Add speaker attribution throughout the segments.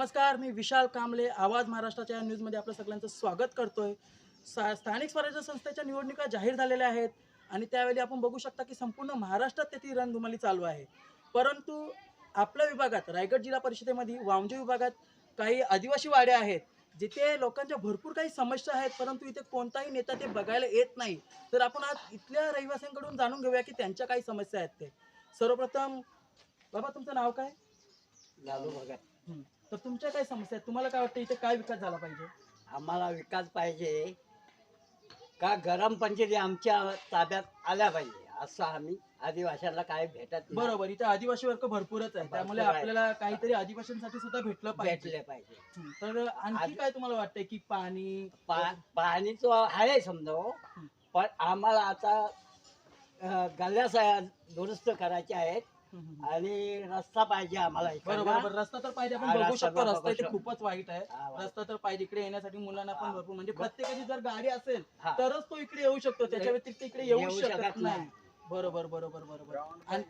Speaker 1: नमस्कार, मी विशाल कांबळे, आवाज महाराष्ट्राच्या न्यूजमध्ये आपलं सगळ्यांचं स्वागत करतोय। स्थानिक स्वराज्य संस्थेच्या निवडणुका जाहीर झालेल्या आहेत आणि त्यावेळी आपण बघू शकता की संपूर्ण महाराष्ट्रात त्याची रणधुमाळी चालू आहे। परंतु आपल्या विभागात रायगड जिल्हा परिषदेमध्ये वामजे विभागात काही आदिवासी वाडे आहेत जिथे लोकांच्या भरपूर काही समस्या आहेत, परंतु इथे कोणताही नेता ते बघायला येत नाही। तर आपण आज इथल्या रहिवाशांकडून जाणून घेऊया की त्यांच्या काही समस्या आहेत ते। सर्वप्रथम बाबा, तुमचं नाव काय?
Speaker 2: लालू भगत.
Speaker 1: तर तुमच्या काय समस्या आहेत? तुम्हाला काय वाटतं इथे काय विकास झाला पाहिजे?
Speaker 2: आम्हाला विकास पाहिजे का गरम पंचायती आमच्या ताब्यात आल्या पाहिजे, असं आम्ही आदिवासीला काय भेटत नाही.
Speaker 1: बरोबर, इथे आदिवासी वर्ग भरपूरच आहे, त्यामुळे
Speaker 2: भरपूर आहे.
Speaker 1: आपल्याला काहीतरी आदिवासींसाठी सुद्धा भेटलं पाहिजे।
Speaker 2: भेटले पाहिजे.
Speaker 1: तर आणखी काय तुम्हाला वाटतंय की पाणी
Speaker 2: पाणी तो आहे समजा हो. पण आम्हाला आता गल्ल्या दुरुस्त करायचे आहेत आणि रस्ता पाहिजे आम्हाला इकडनं.
Speaker 1: बरोबर, रस्ता तर पाहिजे। आपण
Speaker 2: हा,
Speaker 1: बघू
Speaker 2: रस्ता
Speaker 1: शकतो
Speaker 2: बघू
Speaker 1: रस्ता इथे
Speaker 2: शकतो.
Speaker 1: खूपच वाईट आहे।
Speaker 2: हा, वाईट.
Speaker 1: रस्ता तर पाहिजे, इकडे येण्यासाठी मुलांना पण
Speaker 2: हा.
Speaker 1: भरपूर, म्हणजे प्रत्येकाची जर गाडी असेल
Speaker 2: हा.
Speaker 1: तरच तो इकडे येऊ शकतो, त्याच्या व्यतिरिक्त इकडे येऊ
Speaker 2: येऊ
Speaker 1: शकत
Speaker 2: शकत
Speaker 1: नाही।
Speaker 2: नाही.
Speaker 1: बरोबर बरोबर बरोबर। आणि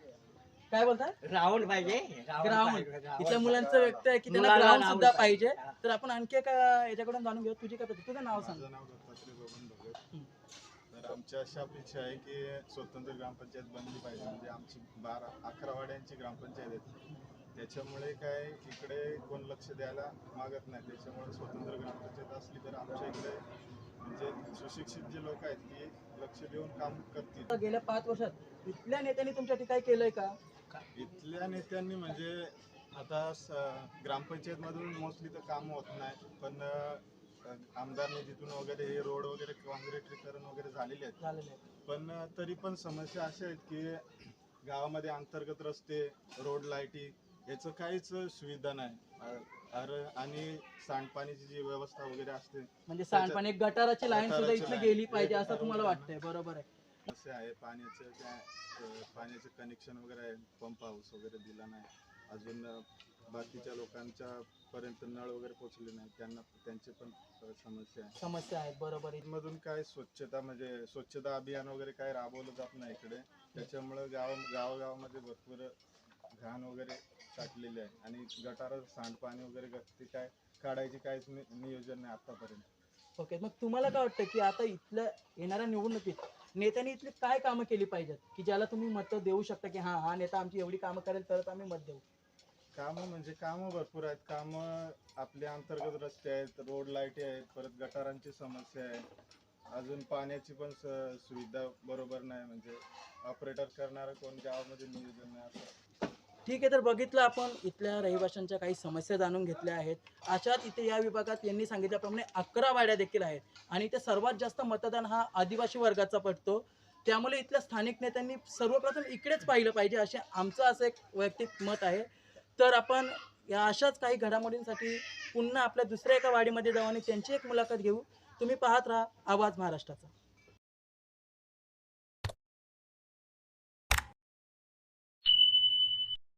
Speaker 1: काय बोलताय?
Speaker 2: ग्राउंड पाहिजे.
Speaker 1: ग्राउंड इथल्या मुलांचं व्यक्त आहे की त्यांना
Speaker 2: मुलाला
Speaker 1: ग्राउंड
Speaker 2: ground
Speaker 1: सुद्धा
Speaker 2: पाहिजे.
Speaker 1: पाहिजे। तर आपण आणखी एका याच्याकडून जाणून घेऊ। तुझी काय पद्धत? तुझं नाव सांग।
Speaker 3: माझं नाव दत्तात्रय बबन भगत. तर आमची अशी अपेक्षा आहे की स्वतंत्र ग्रामपंचायत बनली पाहिजे. म्हणजे आमची 11 वाड्यांची ग्रामपंचायत आहे, त्याच्यामुळे काय इकडे कोण लक्ष द्यायला मागत नाही। त्याच्यामुळे स्वतंत्र ग्रामपंचायत असली तर आमच्या इकडे म्हणजे सुशिक्षित जे लोक आहेत ती लक्ष देऊन काम करतील।
Speaker 1: गेल्या 5 वर्षात इथल्या नेत्यांनी तुमच्यासाठी काय केलंय का?
Speaker 3: इथल्या नेत्यांनी म्हणजे आता ग्रामपंचायत मधून मोस्टली तर काम होत नाही, पण आमदार निधीतून वगैरे हे रोड वगैरे काँक्रिटीकरण वगैरे झालेले आहेत। पण तरी पण समस्या अशा आहेत की गावामध्ये अंतर्गत रस्ते, रोड, लाईटी याचं काहीच सुविधा नाही। आणि सांडपाणीची जी व्यवस्था वगैरे असते,
Speaker 1: म्हणजे सांडपाणी गटाराची लाईन सुद्धा
Speaker 3: गटाराची
Speaker 1: इथे
Speaker 3: line
Speaker 1: गेली पाहिजे असं
Speaker 3: बरोबर
Speaker 1: तुम्हाला
Speaker 3: आहे.
Speaker 1: वाटतंय? बरोबर आहे।
Speaker 3: समस्या आहे पाण्याचं, पाण्याचं कनेक्शन वगैरे आहे, पंप हाऊस वगैरे दिला नाही अजून। बाकीच्या लोकांच्या पर्यंत नळ वगैरे पोहोचले नाही, त्यांचे पण समस्या आहे।
Speaker 1: बरोबर आहे।
Speaker 3: मधून काय स्वच्छता म्हणजे स्वच्छता अभियान वगैरे काय राबवलं जात नाही इकडे, त्याच्यामुळे गावागावामध्ये भरपूर घाण वगैरे साठलेली आहे आणि गटार सांडपाणी वगैरे ते काय काढायची काहीच नियोजन नाही आतापर्यंत।
Speaker 1: ओके, मग तुम्हाला काय वाटतं की आता इथल्या येणाऱ्या निवडणुकीत नेत्यांनी इथली काय कामं केली पाहिजेत की ज्याला तुम्ही मत देऊ शकता की हा नेता आमची एवढी कामं करेल तरच आम्ही मत देऊ?
Speaker 3: कामं म्हणजे कामं भरपूर आहेत। कामं आपले अंतर्गत रस्ते आहेत, रोड, लाईटी आहेत, परत गटारांची समस्या आहे, अजून पाण्याची पण सुविधा बरोबर नाही, म्हणजे ऑपरेटर करणारं कोण गावामध्ये नियोजन नाही असं।
Speaker 1: ठीक आहे, तर बघितलं आपण इथल्या रहिवाशांच्या काही समस्या जाणून घेतल्या आहेत। अशाच इथे या विभागात यांनी सांगितल्याप्रमाणे 11 वाड्या देखील आहेत आणि इथे सर्वात जास्त मतदान हा आदिवासी वर्गाचा पडतो। त्यामुळे इथल्या स्थानिक नेत्यांनी सर्वप्रथम इकडेच पाहिलं पाहिजे असे आमचं असं एक वैयक्तिक मत आहे। तर आपण या अशाच काही घडामोडींसाठी पुन्हा आपल्या दुसऱ्या एका वाडीमध्ये जाऊ आणि त्यांची एक मुलाखत घेऊ। तुम्ही पाहत राहा आवाज महाराष्ट्राचा।